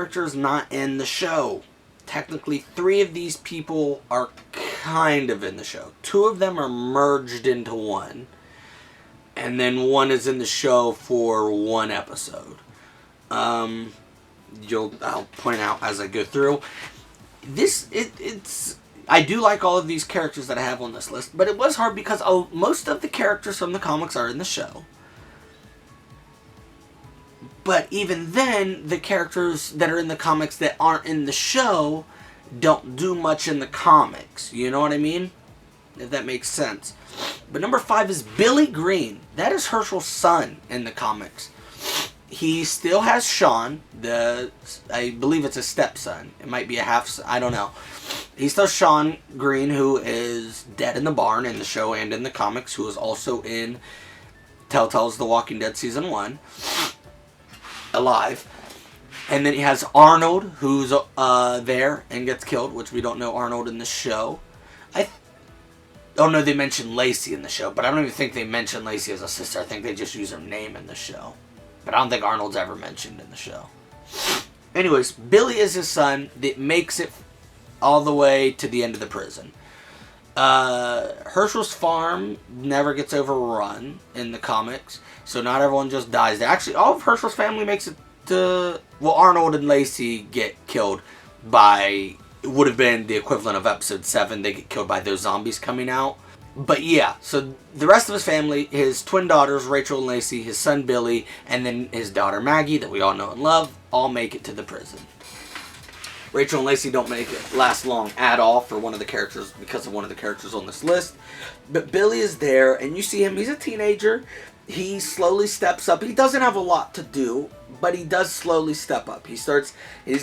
characters not in the show. Technically, 3 of these people are kind of in the show. 2 of them are merged into one. And then 1 is in the show for 1 episode. I'll point out as I go through. I do like all of these characters that I have on this list, but it was hard because most of the characters from the comics are in the show. But even then, the characters that are in the comics that aren't in the show don't do much in the comics. You know what I mean? If that makes sense. But number 5 is Billy Green. That is Herschel's son in the comics. He still has Sean, I believe it's a stepson. It might be a half, I don't know. He still has Sean Green, who is dead in the barn in the show and in the comics, who is also in Telltale's The Walking Dead Season 1. Alive. And then he has Arnold, who's there and gets killed, which we don't know Arnold in the show. Oh no, they mentioned Lacey in the show, but I don't even think they mention Lacey as a sister. I think they just use her name in the show. But I don't think Arnold's ever mentioned in the show. Anyways, Billy is his son that makes it all the way to the end of the prison. Herschel's farm never gets overrun in the comics, so not everyone just dies there. Actually, all of Herschel's family makes it to... Well, Arnold and Lacey get killed by... It would have been the equivalent of episode 7. They get killed by those zombies coming out. But yeah, so the rest of his family, his twin daughters, Rachel and Lacey, his son Billy, and then his daughter Maggie, that we all know and love, all make it to the prison. Rachel and Lacey don't make it last long at all for one of the characters, because of one of the characters on this list. But Billy is there, and you see him, he's a teenager. He slowly steps up. He doesn't have a lot to do, but he does slowly step up. He's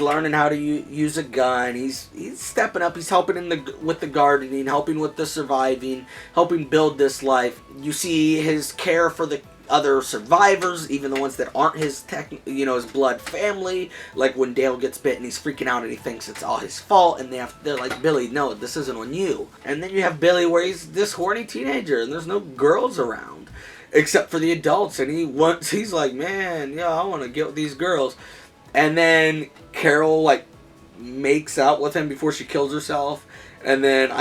learning how to use a gun. He's stepping up. He's helping with the gardening, helping with the surviving, helping build this life. You see his care for the other survivors, even the ones that aren't his his blood family. Like when Dale gets bit and he's freaking out and he thinks it's all his fault, and they're like, Billy, no, this isn't on you. And then you have Billy where he's this horny teenager and there's no girls around. Except for the adults, and he's like, man, yeah, I want to get with these girls. And then Carol, makes out with him before she kills herself. And then,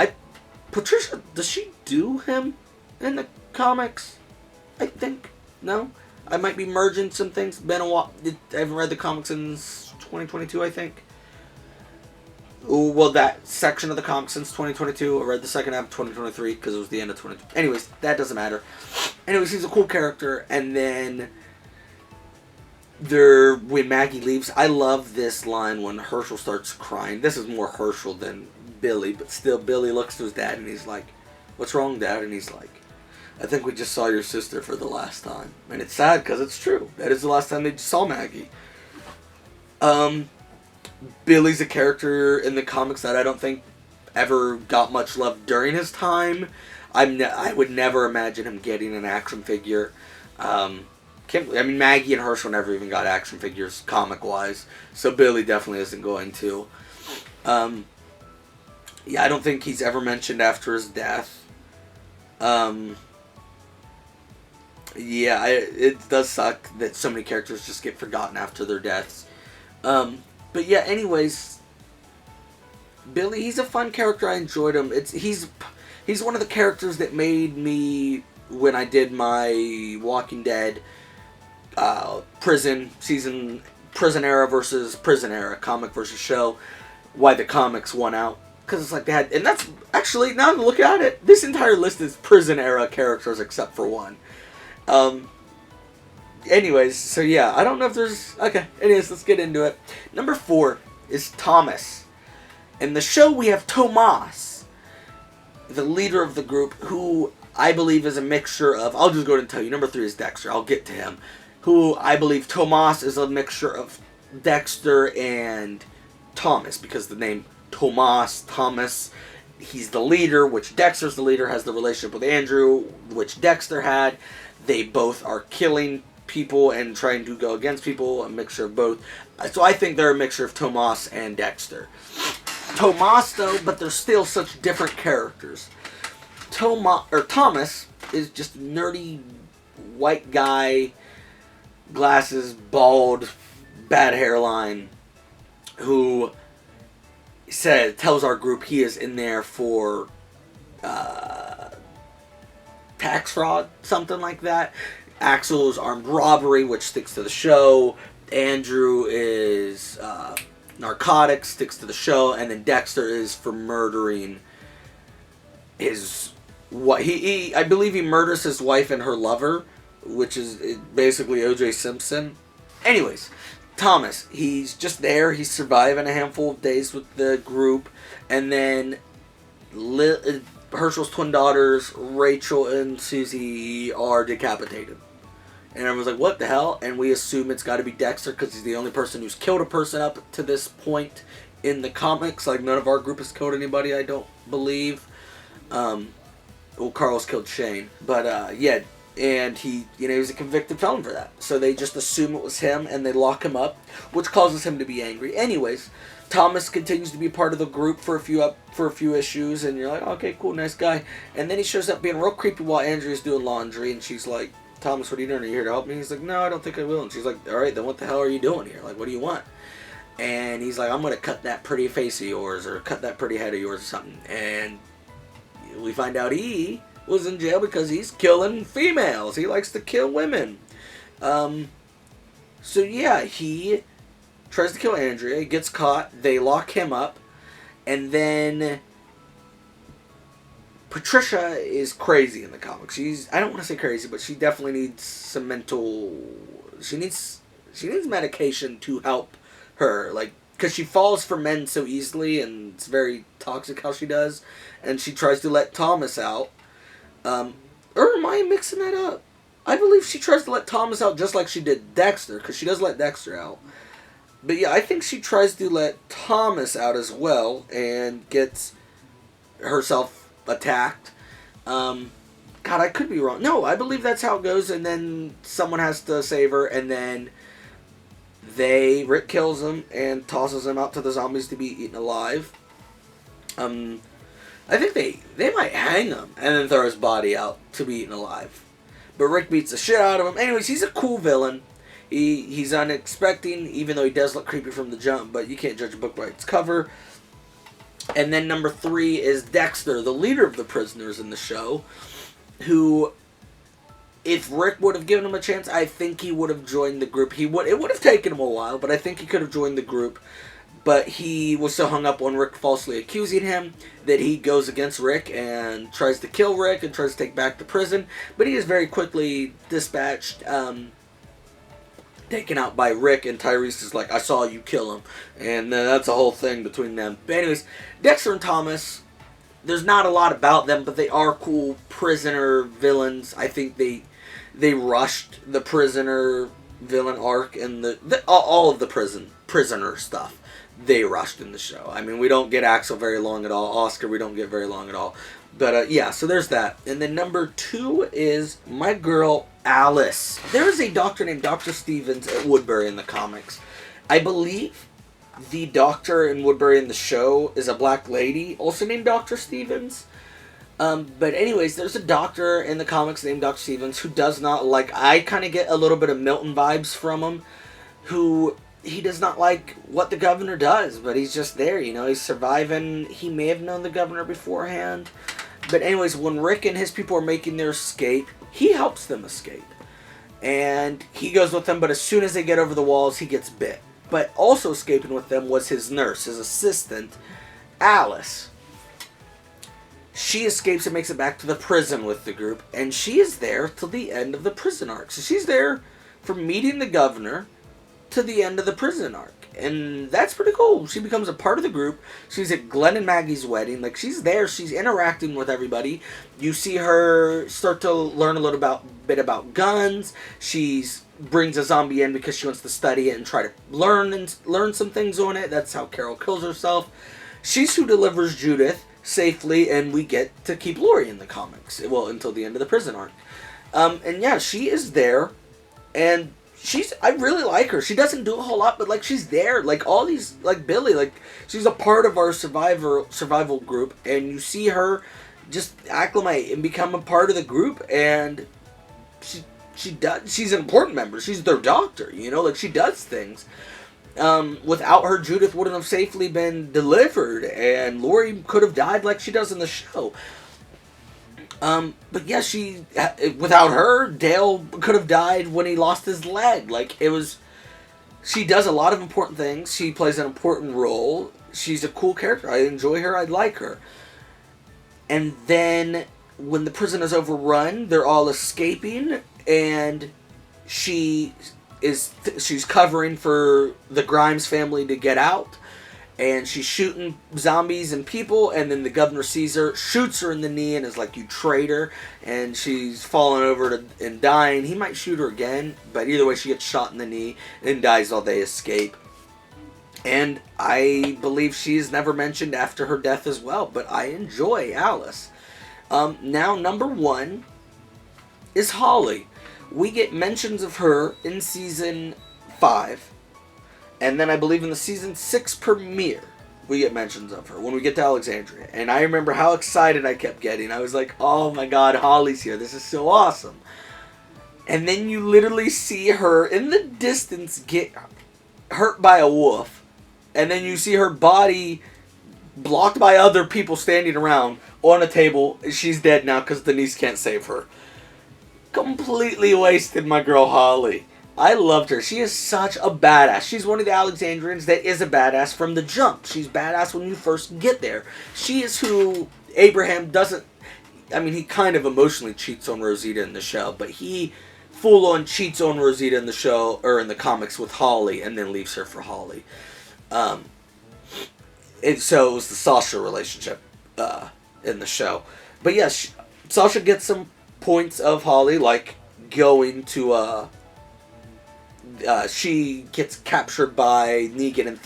Patricia, does she do him in the comics? I think. No? I might be merging some things. Been a while. I haven't read the comics since 2022, I think. Well, that section of the comics since 2022. I read the second half of 2023 because it was the end of 2022. Anyways, that doesn't matter. Anyways, he's a cool character. And then when Maggie leaves, I love this line when Herschel starts crying. This is more Herschel than Billy, but still Billy looks to his dad and he's like, "What's wrong, Dad?" And he's like, "I think we just saw your sister for the last time." And it's sad because it's true. That is the last time they saw Maggie. Billy's a character in the comics that I don't think ever got much love during his time. I would never imagine him getting an action figure. Maggie and Herschel never even got action figures comic-wise, so Billy definitely isn't going to. I don't think he's ever mentioned after his death. It does suck that so many characters just get forgotten after their deaths. But yeah, anyways, Billy, he's a fun character. I enjoyed him. He's one of the characters that made me, when I did my Walking Dead prison era versus prison era, comic versus show, why the comics won out. Because it's like they had, and that's actually, now that I look at it, this entire list is prison era characters except for one. Anyways, so yeah, I don't know if there's... Okay, anyways, let's get into it. Number 4 is Thomas. In the show, we have Tomas, the leader of the group, who I believe is a mixture of... I'll just go ahead and tell you. Number 3 is Dexter. I'll get to him. Who I believe Tomas is a mixture of Dexter and Thomas, because the name Thomas, he's the leader, which Dexter's the leader, has the relationship with Andrew, which Dexter had. They both are killing people and trying to go against people, a mixture of both. So I think they're a mixture of Tomas and Dexter. Tomas, though, but they're still such different characters. Thomas is just a nerdy white guy, glasses, bald, bad hairline, who tells our group he is in there for tax fraud, something like that. Axel is armed robbery, which sticks to the show. Andrew is narcotics, sticks to the show, and then Dexter is for murdering I believe he murders his wife and her lover, which is basically O.J. Simpson. Anyways, Thomas, he's just there. He's surviving a handful of days with the group, and then Herschel's twin daughters, Rachel and Susie, are decapitated. And everyone's like, what the hell? And we assume it's got to be Dexter because he's the only person who's killed a person up to this point in the comics. Like, none of our group has killed anybody, I don't believe. Well, Carl's killed Shane. But, yeah. And he was a convicted felon for that. So they just assume it was him and they lock him up, which causes him to be angry. Anyways, Thomas continues to be part of the group for a few issues. And you're like, okay, cool, nice guy. And then he shows up being real creepy while Andrea's doing laundry. And she's like, Thomas, what are you doing? Are you here to help me? He's like, no, I don't think I will. And she's like, all right, then what the hell are you doing here? Like, what do you want? And he's like, I'm going to cut that pretty face of yours or cut that pretty head of yours or something. And we find out he was in jail because he's killing females. He likes to kill women. So, yeah, he tries to kill Andrea, gets caught, they lock him up, and then Patricia is crazy in the comics. I don't want to say crazy, but she definitely needs some she needs medication to help her, like, because she falls for men so easily, and it's very toxic how she does, and she tries to let Thomas out. Or am I mixing that up? I believe she tries to let Thomas out just like she did Dexter, because she does let Dexter out. But yeah, I think she tries to let Thomas out as well, and gets herself attacked. God, I could be wrong. No, I believe that's how it goes, and then someone has to save her, and then Rick kills him and tosses him out to the zombies to be eaten alive. I think they might hang him and then throw his body out to be eaten alive. But Rick beats the shit out of him. Anyways, he's a cool villain. He's unexpected, even though he does look creepy from the jump, but you can't judge a book by its cover. And then number 3 is Dexter, the leader of the prisoners in the show, who, if Rick would have given him a chance, I think he would have joined the group. It would have taken him a while, but I think he could have joined the group. But he was so hung up on Rick falsely accusing him that he goes against Rick and tries to kill Rick and tries to take back the prison. But he is very quickly dispatched, taken out by Rick, and Tyrese is like, I saw you kill him. And that's a whole thing between them. But anyways, Dexter and Thomas, there's not a lot about them, but they are cool prisoner villains. I think they rushed the prisoner villain arc and all of the prisoner stuff. They rushed in the show. I mean, we don't get Axel very long at all. Oscar, we don't get very long at all. But, yeah, so there's that. And then number 2 is my girl, Alice. There is a doctor named Dr. Stevens at Woodbury in the comics. I believe the doctor in Woodbury in the show is a black lady, also named Dr. Stevens. But anyways, there's a doctor in the comics named Dr. Stevens who does not like... I kind of get a little bit of Milton vibes from him, who... He does not like what the governor does, but he's just there, he's surviving. He may have known the governor beforehand. But anyways, when Rick and his people are making their escape, he helps them escape. And he goes with them, but as soon as they get over the walls, he gets bit. But also escaping with them was his nurse, his assistant, Alice. She escapes and makes it back to the prison with the group, and she is there till the end of the prison arc. So she's there from meeting the governor to the end of the prison arc, and that's pretty cool. She becomes a part of the group. She's at Glenn and Maggie's wedding. Like, she's there, she's interacting with everybody. You see her start to learn a little bit about guns. She brings a zombie in because she wants to study it and try to learn some things on it. That's how Carol kills herself. She's who delivers Judith safely, and we get to keep Lori in the comics, well, until the end of the prison arc. And yeah, she is there, and I really like her. She doesn't do a whole lot, but, like, she's there. Like, all these, like, Billy, like, she's a part of our survival group, and you see her just acclimate and become a part of the group, and she's an important member. She's their doctor, like, she does things. Without her, Judith wouldn't have safely been delivered, and Lori could have died like she does in the show. But yeah, without her, Dale could have died when he lost his leg. Like, she does a lot of important things. She plays an important role. She's a cool character. I enjoy her. I like her. And then, when the prison is overrun, they're all escaping, and she's covering for the Grimes family to get out, and she's shooting zombies and people, and then the governor sees her, shoots her in the knee, and is like, "You traitor," and she's falling over and dying. He might shoot her again, but either way, she gets shot in the knee and dies while they escape. And I believe she's never mentioned after her death as well, but I enjoy Alice. Now, number 1 is Holly. We get mentions of her in Season 5. And then I believe in the Season 6 premiere, we get mentions of her when we get to Alexandria. And I remember how excited I kept getting. I was like, oh my god, Holly's here. This is so awesome. And then you literally see her in the distance get hurt by a wolf. And then you see her body blocked by other people standing around on a table. She's dead now because Denise can't save her. Completely wasted my girl Holly. I loved her. She is such a badass. She's one of the Alexandrians that is a badass from the jump. She's badass when you first get there. She is who Abraham doesn't... I mean, he kind of emotionally cheats on Rosita in the show, but he full-on cheats on Rosita in the show, or in the comics, with Holly, and then leaves her for Holly. So it was the Sasha relationship in the show. But yes, Sasha gets some points of Holly, like going to... she gets captured by Negan and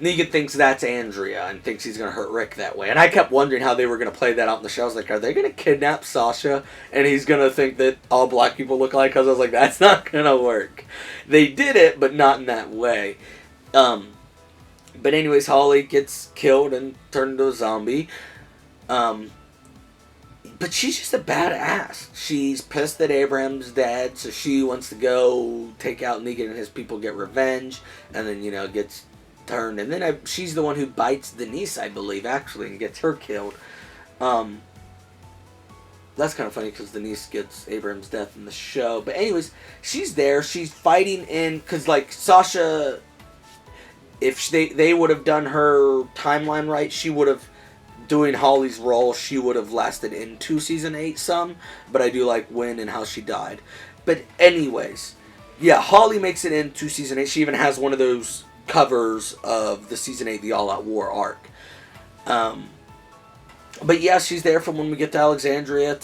Negan thinks that's Andrea and thinks he's going to hurt Rick that way. And I kept wondering how they were going to play that out in the show. I was like, are they going to kidnap Sasha and he's going to think that all black people look alike? Because I was like, that's not going to work. They did it, but not in that way. But anyways, Holly gets killed and turned into a zombie. But she's just a badass. She's pissed that Abraham's dead, so she wants to go take out Negan and his people, get revenge, and then, gets turned. And then she's the one who bites Denise, I believe, actually, and gets her killed. That's kind of funny because Denise gets Abraham's death in the show. But anyways, she's there. She's fighting because, like, Sasha, if they would have done her timeline right, she would have... Doing Holly's role, she would have lasted into Season 8 some, but I do like when and how she died. But anyways, yeah, Holly makes it into Season 8. She even has one of those covers of the Season 8, the All Out War arc. But yeah, she's there from when we get to Alexandria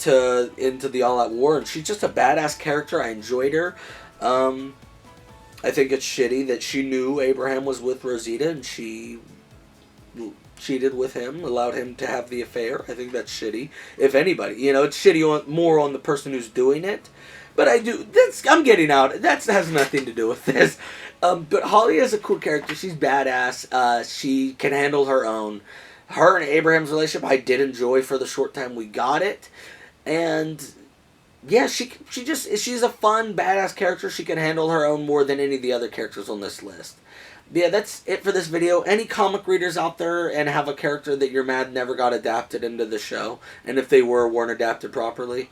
into the All Out War, and she's just a badass character. I enjoyed her. I think it's shitty that she knew Abraham was with Rosita, and she... cheated with him, allowed him to have the affair. I think that's shitty. If anybody, it's shitty more on the person who's doing it. But I'm getting out. That has nothing to do with this. But Holly is a cool character. She's badass. She can handle her own. Her and Abraham's relationship, I did enjoy for the short time we got it. And yeah, she's a fun, badass character. She can handle her own more than any of the other characters on this list. Yeah, that's it for this video. Any comic readers out there and have a character that you're mad never got adapted into the show, and if they weren't adapted properly,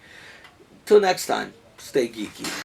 till next time, stay geeky.